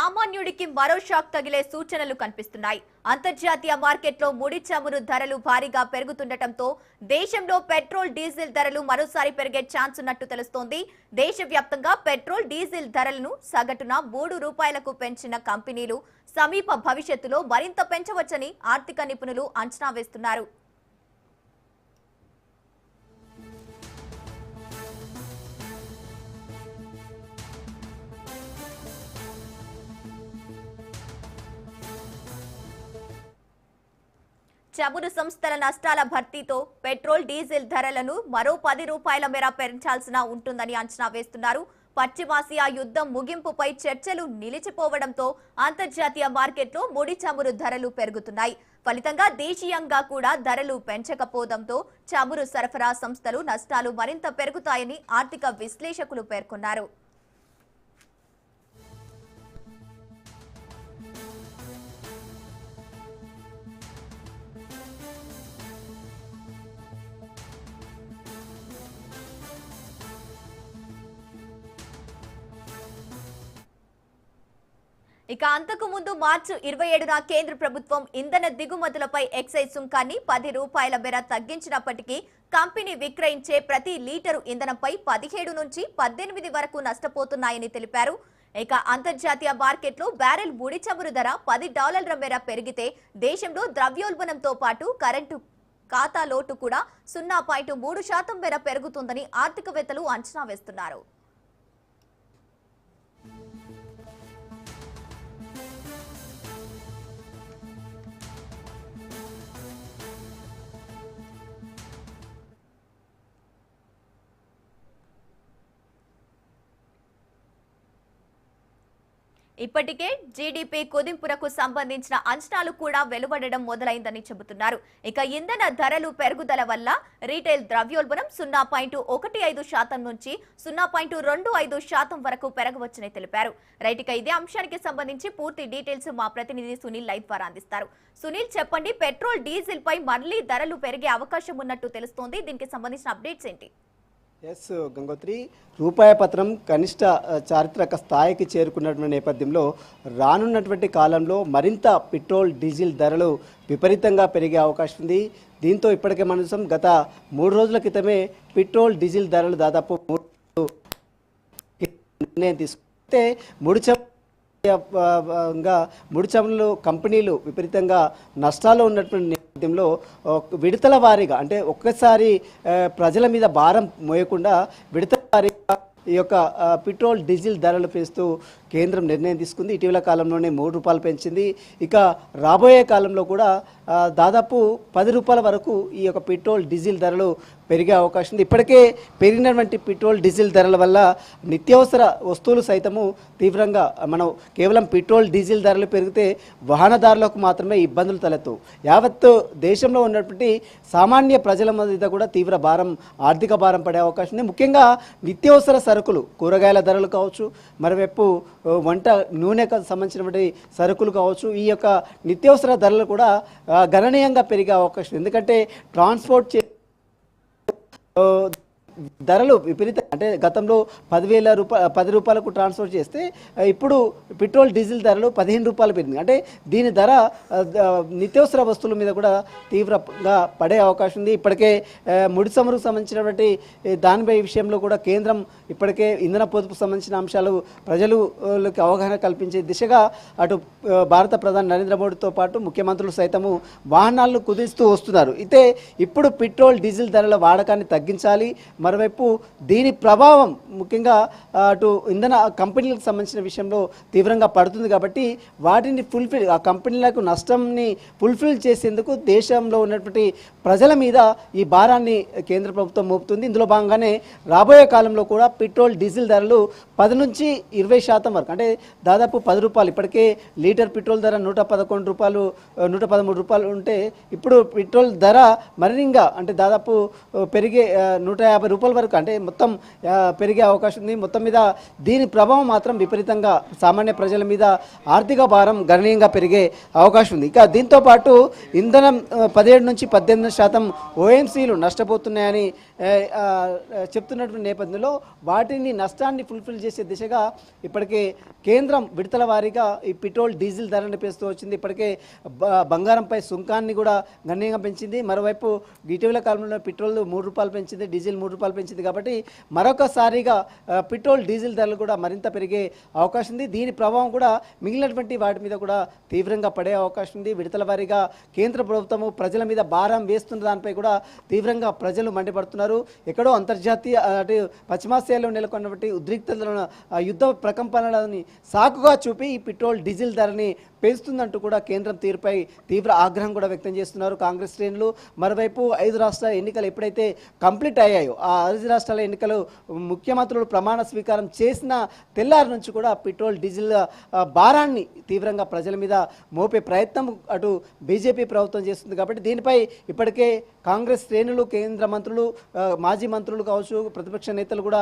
సామాన్యుడికి మరో షాక్ తగిలే సూచనలు కనిపిస్తున్నాయి. అంతర్జాతీయ మార్కెట్లో ముడి చమురు ధరలు భారీగా పెరుగుతుండటంతో దేశంలో పెట్రోల్ డీజిల్ ధరలు మరోసారి పెరిగే ఛాన్స్ ఉన్నట్టు తెలుస్తోంది. దేశవ్యాప్తంగా పెట్రోల్ డీజిల్ ధరలను సగటున ₹3 పెంచిన కంపెనీలు సమీప భవిష్యత్తులో మరింత పెంచవచ్చని ఆర్థిక నిపుణులు అంచనా వేస్తున్నారు. చమురు సంస్థల నష్టాల భర్తీతో పెట్రోల్ డీజిల్ ధరలను మరో ₹10 మేర పెంచాల్సిన ఉంటుందని అంచనా వేస్తున్నారు. పశ్చిమాసియా యుద్ధం ముగింపుపై చర్చలు నిలిచిపోవడంతో అంతర్జాతీయ మార్కెట్లో ముడి చమురు ధరలు పెరుగుతున్నాయి. ఫలితంగా దేశీయంగా కూడా ధరలు పెంచకపోవడంతో చమురు సరఫరా సంస్థలు నష్టాలు మరింత పెరుగుతాయని ఆర్థిక విశ్లేషకులు పేర్కొన్నారు. ఇక అంతకు ముందు మార్చి 27న కేంద్ర ప్రభుత్వం ఇంధన దిగుమతులపై ఎక్సైజ్ సుంకాన్ని ₹10 మేర తగ్గించినప్పటికీ కంపెనీ విక్రయించే ప్రతి లీటరు ఇంధనంపై 17 నుంచి 18 వరకు నష్టపోతున్నాయని తెలిపారు. ఇక అంతర్జాతీయ మార్కెట్లో బ్యారెల్ ముడి చమురు ధర $10 మేర పెరిగితే దేశంలో ద్రవ్యోల్బణంతో పాటు కరెంటు ఖాతా లోటు కూడా 0.3% మేర పెరుగుతుందని ఆర్థికవేత్తలు అంచనా వేస్తున్నారు. ఇప్పటికే జీడీపీ కుదింపునకు సంబంధించిన అంచనాలు కూడా వెలువడడం మొదలైందని చెబుతున్నారు. ఇక ఇంధన ధరలు పెరుగుదల వల్ల రీటైల్ ద్రవ్యోల్బణం 0.15% నుంచి 0.25% వరకు పెరగవచ్చని తెలిపారు. రైట్, ఇక ఇదే అంశానికి సంబంధించి పూర్తి డీటెయిల్స్ మా ప్రతినిధి సునీల్ లైవ్ ద్వారా అందిస్తారు. సునీల్, చెప్పండి, పెట్రోల్ డీజిల్ పై మళ్లీ ధరలు పెరిగే అవకాశం ఉన్నట్టు తెలుస్తోంది. దీనికి సంబంధించిన అప్డేట్స్ ఏంటి? ఎస్ గంగోత్రి, రూపాయి పత్రం కనిష్ట చారిత్రక స్థాయికి చేరుకున్నటువంటి నేపథ్యంలో రానున్నటువంటి కాలంలో మరింత పెట్రోల్ డీజిల్ ధరలు విపరీతంగా పెరిగే అవకాశం ఉంది. దీంతో ఇప్పటికే మనం గత 3 రోజుల క్రితమే పెట్రోల్ డీజిల్ ధరలు దాదాపు నిర్ణయం తీసుకుంటే ముడి చమురు కంపెనీలు విపరీతంగా నష్టాల్లో ఉన్నటువంటి నేపథ్యంలో విడతల వారీగా, అంటే ఒక్కసారి ప్రజల మీద భారం మోయకుండా విడతల వారీగా ఈ యొక్క పెట్రోల్ డీజిల్ ధరలు పెంచుతూ కేంద్రం నిర్ణయం తీసుకుంది. ఇటీవల కాలంలోనే ₹3 పెంచింది. ఇక రాబోయే కాలంలో కూడా దాదాపు ₹10 వరకు ఈ యొక్క పెట్రోల్ డీజిల్ ధరలు పెరిగే అవకాశం ఉంది. ఇప్పటికే పెరిగినటువంటి పెట్రోల్ డీజిల్ ధరల వల్ల నిత్యావసర వస్తువులు సైతము తీవ్రంగా, మనం కేవలం పెట్రోల్ డీజిల్ ధరలు పెరిగితే వాహనదారులకు మాత్రమే ఇబ్బందులు తలెత్తు, యావత్ దేశంలో ఉన్నటువంటి సామాన్య ప్రజల మీద కూడా తీవ్ర భారం, ఆర్థిక భారం పడే అవకాశం ఉంది. ముఖ్యంగా నిత్యావసర సరుకులు, కూరగాయల ధరలు కావచ్చు, మరోవైపు వంట నూనెకు సంబంధించినటువంటి సరుకులు కావచ్చు, ఈ యొక్క నిత్యావసర ధరలు కూడా గణనీయంగా పెరిగే అవకాశం. ఎందుకంటే ట్రాన్స్పోర్ట్ ధరలు విపరీత, అంటే గతంలో ₹10,000 ట్రాన్స్ఫర్ చేస్తే ఇప్పుడు పెట్రోల్ డీజిల్ ధరలు ₹15 పెరిగింది. అంటే దీని ధర నిత్యావసర వస్తువుల మీద కూడా తీవ్రంగా పడే అవకాశం ఉంది. ఇప్పటికే ముడి చమురుకు సంబంధించినటువంటి దానిపై విషయంలో కూడా కేంద్రం ఇప్పటికే ఇంధన పొదుపు సంబంధించిన అంశాలు ప్రజలకు అవగాహన కల్పించే దిశగా అటు భారత ప్రధాని నరేంద్ర మోడీతో పాటు ముఖ్యమంత్రులు సైతము వాహనాలను కుదిస్తూ వస్తున్నారు. అయితే ఇప్పుడు పెట్రోల్ డీజిల్ ధరల వాడకాన్ని తగ్గించాలి, మరోవైపు దీని ప్రభావం ముఖ్యంగా అటు ఇంధన కంపెనీలకు సంబంధించిన విషయంలో తీవ్రంగా పడుతుంది. కాబట్టి వాటిని ఆ కంపెనీలకు నష్టంని ఫుల్ఫిల్ చేసేందుకు దేశంలో ఉన్నటువంటి ప్రజల మీద ఈ భారాన్ని కేంద్ర ప్రభుత్వం మోపుతుంది. ఇందులో భాగంగానే రాబోయే కాలంలో కూడా పెట్రోల్ డీజిల్ ధరలు 10 నుంచి 20% వరకు, అంటే దాదాపు ₹10. ఇప్పటికే లీటర్ పెట్రోల్ ధర ₹111, ₹113 ఉంటే ఇప్పుడు పెట్రోల్ ధర మరింగా, అంటే దాదాపు పెరిగే ₹150 వరకు, అంటే మొత్తం పెరిగే అవకాశం ఉంది. మొత్తం మీద దీని ప్రభావం మాత్రం విపరీతంగా సామాన్య ప్రజల మీద ఆర్థిక భారం గణనీయంగా పెరిగే అవకాశం ఉంది. ఇక దీంతో పాటు ఇంధనం 17 నుంచి 18% ఓఎంసీలు నష్టపోతున్నాయని చెప్తున్నటువంటి నేపథ్యంలో వాటిని నష్టాన్ని ఫుల్ఫిల్ చేసే దిశగా ఇప్పటికే కేంద్రం విడతల వారీగా ఈ పెట్రోల్ డీజిల్ ధరను పెంచుతూ వచ్చింది. ఇప్పటికే బంగారంపై సుంకాన్ని కూడా గణనీయంగా పెంచింది. మరోవైపు ఇటీవల కాలంలో పెట్రోల్ ₹3 పెంచింది, డీజిల్ ₹3 పెంచింది. కాబట్టి మరొకసారిగా పెట్రోల్ డీజిల్ ధరలు కూడా మరింత పెరిగే అవకాశం ఉంది. దీని ప్రభావం కూడా మిగిలినటువంటి వాటి మీద కూడా తీవ్రంగా పడే అవకాశం ఉంది. విడతల వారీగా కేంద్ర ప్రభుత్వము ప్రజల మీద భారం వేస్తున్న దానిపై కూడా తీవ్రంగా ప్రజలు మండిపడుతున్నారు. ఎక్కడో అంతర్జాతీయ అటు పశ్చిమాసియాలో నెలకొన్నటువంటి ఉద్రిక్తతలను యుద్ధ ప్రకంపనలని సాకుగా చూపి ఈ పెట్రోల్ డీజిల్ ధరని పెంచుతుందంటూ కూడా కేంద్రం తీరుపై తీవ్ర ఆగ్రహం కూడా వ్యక్తం చేస్తున్నారు కాంగ్రెస్ శ్రేణులు. మరోవైపు 5 రాష్ట్రాల ఎన్నికలు ఎప్పుడైతే కంప్లీట్ అయ్యాయో ఆ 5 రాష్ట్రాల ఎన్నికలు ముఖ్యమంత్రులు ప్రమాణ స్వీకారం చేసిన తెల్లారి నుంచి కూడా పెట్రోల్ డీజిల్ భారాన్ని తీవ్రంగా ప్రజల మీద మోపే ప్రయత్నం అటు బీజేపీ ప్రభుత్వం చేస్తుంది. కాబట్టి దీనిపై ఇప్పటికే కాంగ్రెస్ శ్రేణులు, కేంద్ర మంత్రులు, మాజీ మంత్రులు కావచ్చు, ప్రతిపక్ష నేతలు కూడా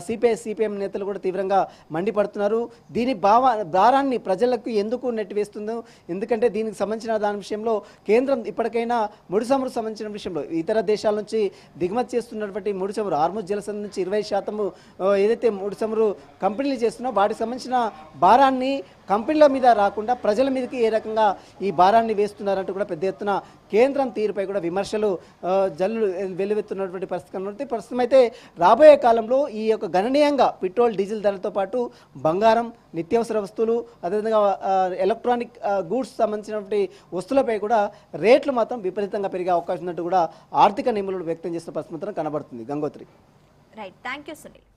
సిపిఎం నేతలు కూడా తీవ్రంగా మండిపడుతున్నారు. దీని భారాన్ని ప్రజలకు ఎందుకు నెట్టివేస్తుందో, ఎందుకంటే దీనికి సంబంధించిన దాని విషయంలో కేంద్రం ఇప్పటికైనా ముడి చమురు సంబంధించిన విషయంలో ఇతర దేశాల నుంచి దిగుమతి చేస్తున్నటువంటి ముడి చమురు హార్ముజ్ జలసంధి నుంచి 20% ఏదైతే ముడి చమురు కంపెనీలు చేస్తున్నారో వాటికి సంబంధించిన భారాన్ని కంపెనీల మీద రాకుండా ప్రజల మీదకి ఏ రకంగా ఈ భారాన్ని వేస్తున్నారంటూ కూడా పెద్ద ఎత్తున కేంద్రం తీరుపై కూడా విమర్శలు జల్లు వెల్లువెత్తున్నటువంటి పరిస్థితి కనబడుతుంది. ప్రస్తుతం అయితే రాబోయే కాలంలో ఈ యొక్క గణనీయంగా పెట్రోల్ డీజిల్ ధరలతో పాటు బంగారం, నిత్యావసర వస్తువులు, అదేవిధంగా ఎలక్ట్రానిక్ గూడ్స్ సంబంధించినటువంటి వస్తువులపై కూడా రేట్లు మాత్రం విపరీతంగా పెరిగే అవకాశం ఉన్నట్టు కూడా ఆర్థిక నిపుణులు వ్యక్తం చేసిన పరిస్థితి మాత్రం కనబడుతుంది. Gangotri. Right, thank you Sunil.